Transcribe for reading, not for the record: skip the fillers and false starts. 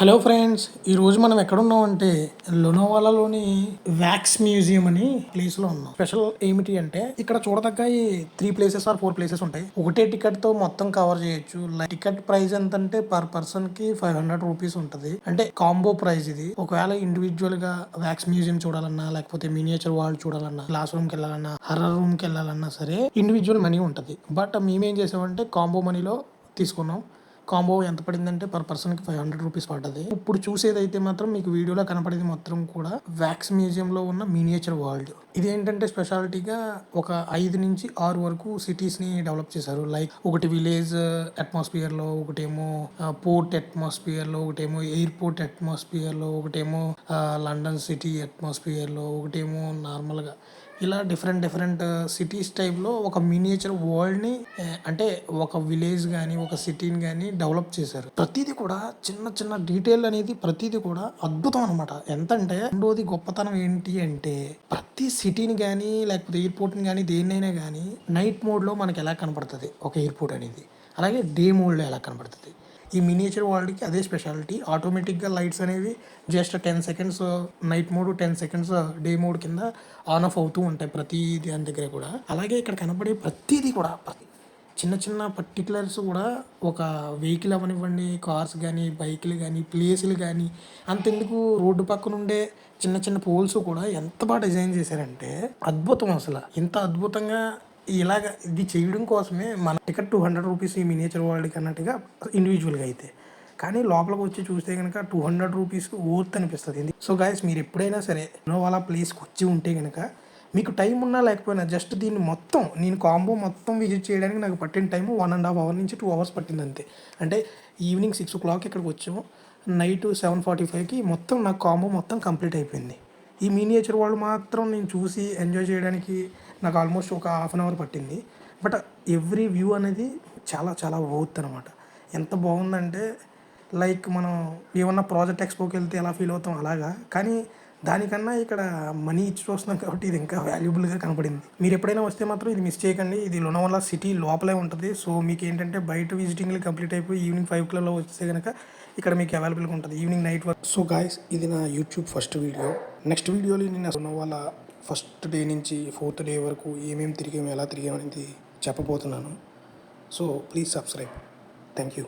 Hello friends, ఈరోజు మనం ఎక్కడున్నామంటే లోనావాలాలోని wax museum అని ప్లేస్లో ఉన్నాం. స్పెషల్ ఏమిటి అంటే ఇక్కడ చూడదగ్గ ఈ 3 ప్లేసెస్ ఆర్ 4 ప్లేసెస్ ఉంటాయి. ఒకటే టికెట్తో మొత్తం కవర్ చేయొచ్చు. టికెట్ ప్రైస్ ఎంత అంటే పర్ పర్సన్ కి 500 రూపీస్ ఉంటుంది. అంటే కాంబో ప్రైస్ ఇది. ఒకవేళ ఇండివిజువల్ గా వ్యాక్స్ మ్యూజియం చూడాలన్నా, లేకపోతే మినియేచర్ వరల్డ్ చూడాలన్నా, క్లాస్ రూమ్ కి వెళ్ళాలన్నా, హర్రర్ రూమ్ కి వెళ్ళాలన్నా సరే ఇండివిజువల్ మనీ ఉంటుంది. బట్ మేమేం చేసామంటే కాంబో మనీలో తీసుకున్నాం. కాంబో ఎంత పడిందంటే పర్ పర్సన్కి 500 రూపీస్ పడ్డది. ఇప్పుడు చూసేదైతే మాత్రం మీకు వీడియోలో కనపడేది మొత్తం కూడా వ్యాక్స్ మ్యూజియంలో ఉన్న మినియేచర్ వరల్డ్. ఇదేంటంటే స్పెషాలిటీగా ఒక 5 నుంచి 6 వరకు సిటీస్ని డెవలప్ చేశారు. లైక్ ఒకటి విలేజ్ అట్మాస్ఫియర్లో, ఒకటేమో పోర్ట్ అట్మాస్ఫియర్లో, ఒకటేమో ఎయిర్పోర్ట్ అట్మాస్ఫియర్లో, ఒకటేమో లండన్ సిటీ అట్మాస్ఫియర్లో, ఒకటేమో నార్మల్గా ఇలా డిఫరెంట్ సిటీస్ టైప్లో ఒక మినియేచర్ వరల్డ్ని అంటే ఒక విలేజ్ కానీ ఒక సిటీని కానీ డెవలప్ చేశారు. ప్రతిదీ కూడా చిన్న చిన్న డీటెయిల్ అనేది ప్రతిదీ కూడా అద్భుతం అనమాట. ఎంత అంటే రెండోది గొప్పతనం ఏంటి అంటే ప్రతి సిటీని కానీ లేకపోతే ఎయిర్పోర్ట్ని కానీ దేన్నైనా కానీ నైట్ మోడ్లో మనకి ఎలా కనపడుతుంది ఒక ఎయిర్పోర్ట్ అనేది, అలాగే డే మోడ్లో ఎలా కనపడుతుంది. ఈ మినియేచర్ వరల్డ్కి అదే స్పెషాలిటీ. ఆటోమేటిక్గా లైట్స్ అనేవి just 10 seconds night mode, 10 seconds day mode కింద ఆన్ ఆఫ్ అవుతూ ఉంటాయి ప్రతి దాని దగ్గర కూడా. అలాగే ఇక్కడ కనపడే ప్రతిదీ కూడా చిన్న చిన్న పర్టికులర్స్ కూడా ఒక వెహికల్ అవనివ్వండి, కార్స్ కానీ, బైకులు కానీ, ప్లేసులు కానీ, అంతెందుకు రోడ్డు పక్కన ఉండే చిన్న చిన్న పోల్స్ కూడా ఎంత బాగా డిజైన్ చేశారంటే అద్భుతం. అసలు ఇంత అద్భుతంగా ఇలాగ ఇది చేయడం కోసమే మన టికెట్ 200 రూపీస్ ఈ మినియేచర్ వరల్డ్కి అన్నట్టుగా ఇండివిజువల్గా అయితే. కానీ లోపలికి వచ్చి చూస్తే కనుక 200 రూపీస్కి వర్త్ అనిపిస్తుంది. సో గైస్, మీరు ఎప్పుడైనా సరే లోనావాలా ప్లేస్కి వచ్చి ఉంటే కనుక మీకు టైం ఉన్నా లేకపోయినా జస్ట్ దీన్ని మొత్తం నేను కాంబో మొత్తం విజిట్ చేయడానికి నాకు పట్టిన టైం 1.5 అవర్ నుంచి 2 అవర్స్ పట్టింది అంతే. అంటే ఈవినింగ్ 6 o'clock ఇక్కడికి వచ్చాము, నైట్ 7:45కి మొత్తం నాకు కాంబో మొత్తం కంప్లీట్ అయిపోయింది. ఈ మినియేచర్ వరల్డ్ మాత్రం నేను చూసి ఎంజాయ్ చేయడానికి నాకు ఆల్మోస్ట్ ఒక హాఫ్ అన్ అవర్ పట్టింది. బట్ ఎవ్రీ వ్యూ అనేది చాలా చాలా వర్త్ అనమాట. ఎంత బాగుందంటే లైక్ మనం ఏమన్నా ప్రాజెక్ట్ ఎక్స్పోకి వెళ్తే ఎలా ఫీల్ అవుతాం అలాగా. కానీ దానికన్నా ఇక్కడ మనీ ఇచ్చి చూస్తున్నాం కాబట్టి ఇది ఇంకా వాల్యుబుల్గా కనపడింది. మీరు ఎప్పుడైనా వస్తే మాత్రం ఇది మిస్ చేయకండి. ఇది లోనావాలా సిటీ లోపలే ఉంటుంది. సో మీకు ఏంటంటే బయట విజిటింగ్లు కంప్లీట్ అయిపోయి ఈవినింగ్ 5 వస్తే కనుక ఇక్కడ మీకు అవైలబుల్గా ఉంటుంది ఈవినింగ్ నైట్ వరకు. సో గాయస్, ఇది నా యూట్యూబ్ ఫస్ట్ వీడియో. నెక్స్ట్ వీడియోలో నేను లోనావాలా ఫస్ట్ డే నుంచి 4th డే వరకు ఏమేమి తిరిగాము, ఎలా తిరిగామనేది చెప్పబోతున్నాను. So please subscribe. Thank you.